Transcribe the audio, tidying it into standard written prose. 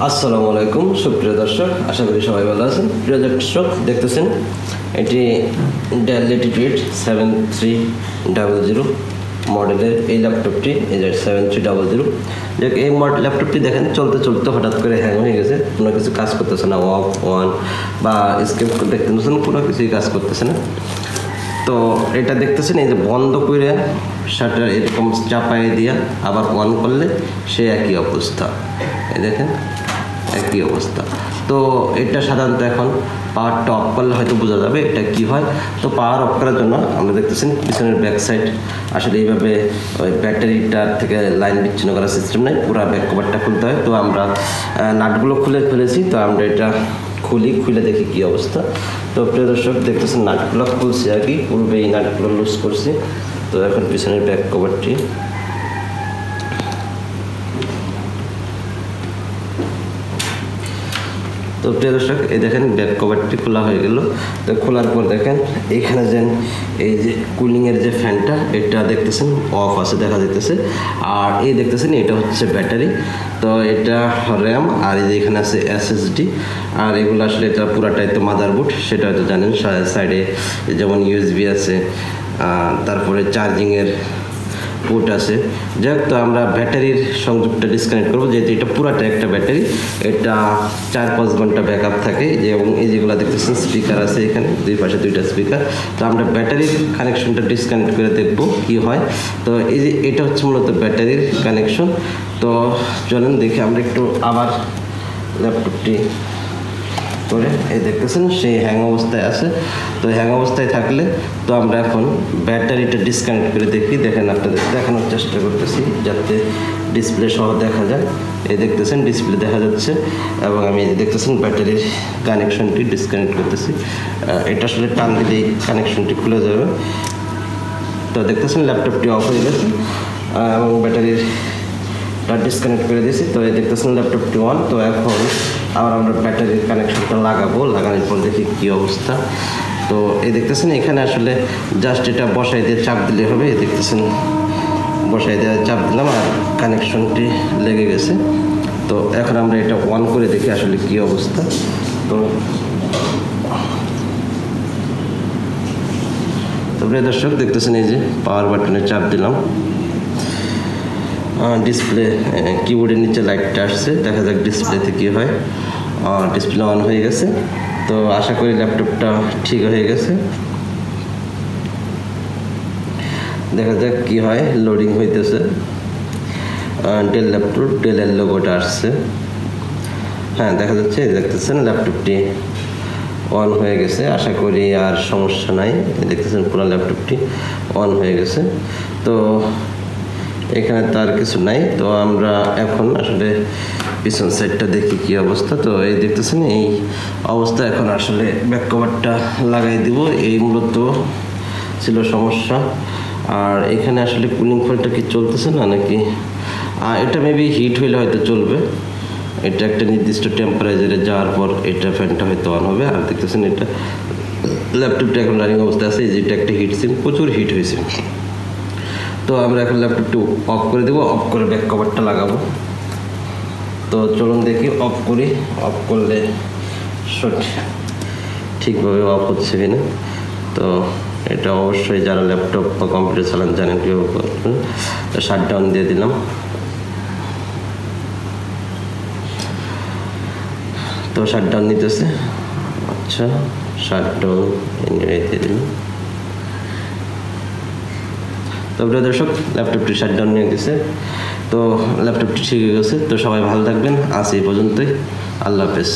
আসসালামু আলাইকুম সুপ্রিয় দর্শক, আশা করি সবাই ভালো আছেন। প্রিয় দর্শক, দেখতেছেন এটি ডেল ল্যাটিটিউড 7300 মডেলের এই ল্যাপটপটি, এই যে 7300। দেখ এই ল্যাপটপটি দেখেন চলতে চলতে হঠাৎ করে হ্যাং হয়ে গেছে, কোনো কিছু কাজ করতেছে না, অফ অন বা স্কেপ দেখতেছেন, কোনো কিছুই কাজ করতেছে না। তো এটা দেখতেছেন এই যে বন্ধ করে শাটার এরকম চাপাই দিয়া আবার অন করলে সে একই অবস্থা, এই দেখেন একই অবস্থা। তো এটা সাধারণত এখন পাওয়ারটা অফ করলে হয়তো বোঝা যাবে এটা কি হয়। তো পাওয়ার অফ করার জন্য আমরা দেখতেছেন পিছনের ব্যাক সাইড আসলে এইভাবে ওই ব্যাটারিটার থেকে লাইন বিচ্ছিন্ন করার সিস্টেম নেই, পুরো ব্যাক কভারটা খুলতে হয়। তো আমরা নাটগুলো খুলে ফেলেছি, তো আমরা এটা খুলে দেখি কি অবস্থা। তো প্রিয় দর্শক দেখতেছেন নাটগুলো খুলছি আর কি, পূর্বে এই নাটগুলো লুজ করছি। তো এখন পিছনের ব্যাক কভারটি তো প্রিয় দর্শক এই দেখেন ব্যাক কভারটি খোলা হয়ে গেল। তো খোলার পর দেখেন এইখানে যেন এই যে কুলিংয়ের যে ফ্যানটা এটা দেখতেছেন অফ আছে দেখা যাইতেছে, আর এই দেখতেছেন এটা হচ্ছে ব্যাটারি। তো এটা র্যাম, আর এই যে এখানে আছে এসএসডি, আর এগুলো আসলে এটা পুরাটাই তো মাদারবোর্ড, সেটা হয়তো জানেন। সাইডে যেমন ইউএসবি আছে, তারপরে চার্জিংয়ের পোর্ট আছে। যাক, তো আমরা ব্যাটারির সংযোগটা ডিসকানেক্ট করবো, যেহেতু এটা পুরাটা একটা ব্যাটারি, এটা 4-5 ঘন্টা ব্যাক আপ থাকে। এবং এই যেগুলো দেখতেছেন স্পিকার আছে এখানে, দুই পাশে দুইটা স্পিকার। তো আমরা ব্যাটারির কানেকশনটা ডিসকানেক্ট করে দেখবো কি হয়। তো এই যে এটা হচ্ছে মূলত ব্যাটারির কানেকশন। তো চলেন দেখি আমরা একটু আবার ল্যাপটপটি করে, এই দেখতেছেন সেই হ্যাং অবস্থায় আছে। তো হ্যাং অবস্থায় থাকলে তো আমরা এখন ব্যাটারিটা ডিসকানেক্ট করে দেখি। দেখেন আপনাদের দেখানোর চেষ্টা করতেছি যাতে ডিসপ্লে সহ দেখা যায়। এই দেখতেছেন ডিসপ্লে দেখা যাচ্ছে, এবং আমি দেখতেছেন ব্যাটারির কানেকশনটি ডিসকানেক্ট করতেছি। এটা আসলে টান দিলেই কানেকশনটি খুলে যাবে। তো দেখতেছেন ল্যাপটপটি অফ হয়ে গেছে এবং ব্যাটারির ডিসকানেক্ট করে দিয়েছি। তো এই দেখতেছেন ল্যাপটপটি অন। তো এখন আবার আমরা ব্যাটারির কানেকশনটা লাগানোর পর দেখি কী অবস্থা। তো এই দেখতেছেন এখানে আসলে জাস্ট এটা বসাই দিয়ে চাপ দিলে হবে। এই দেখতেছেন বসাই দিয়ে চাপ দিলাম আর কানেকশনটি লেগে গেছে। তো এখন আমরা এটা অন করে দেখি আসলে কী অবস্থা। তো প্রিয় দর্শক দেখতেছেন এই যে পাওয়ার বাটনে চাপ দিলাম, ডিসপ্লে কিবোর্ডের নিচে লাইটটা আসছে, দেখা যাক ডিসপ্লেতে কী হয়। ডিসপ্লে অন হয়ে গেছে। তো আশা করি ল্যাপটপটা ঠিক হয়ে গেছে, দেখা যাক কি হয়। লোডিং হইতেছে, ডেল ল্যাপটপ, ডেলের লোগোটা আসছে। হ্যাঁ দেখা যাচ্ছে, দেখতেছেন ল্যাপটপটি অন হয়ে গেছে। আশা করি আর সমস্যা নাই, দেখতেছেন পুরো ল্যাপটপটি অন হয়ে গেছে। তো এখানে তার কিছু নাই। তো আমরা এখন আসলে পিছন সাইডটা দেখি কি অবস্থা। তো এই দেখতেছেন এই অবস্থা। এখন আসলে ব্যাক কভারটা লাগাই দিব, এই মূলত ছিল সমস্যা। আর এখানে আসলে কুলিং ফ্যানটা কি চলতেছে না নাকি, এটা মেবি হিট হইলে হয়তো চলবে। এটা একটা নির্দিষ্ট টেম্পারেচারে যাওয়ার পর এটা ফ্যানটা হয়তো অন হবে। আর দেখতেছেন এটা ল্যাপটপটা এখন রানিং অবস্থায় আছে, যেটা একটা হিট সিম, প্রচুর হিট হয়েছে। তো আমরা এখন ল্যাপটপটি অফ করে দেবো, অফ করে ব্যাক কভারটা লাগাবো। তো চলুন দেখি অফ করি, অফ করলে ঠিকভাবে অফ হচ্ছে কিনা। তো এটা অবশ্যই যারা ল্যাপটপ বা কম্পিউটার চালান জানেন কীভাবে করবেন। তো শাটডাউন দিয়ে দিলাম। তো শাটডাউন নিতেছে, আচ্ছা শাটডাউন দিয়ে দিলাম। তো প্রিয় দর্শক ল্যাপটপটি শাটডাউন নিয়ে গেছে। তো ল্যাপটপটি ঠিক হয়ে গেছে। তো সবাই ভালো থাকবেন, আজ এই পর্যন্তই, আল্লাহ হাফেজ।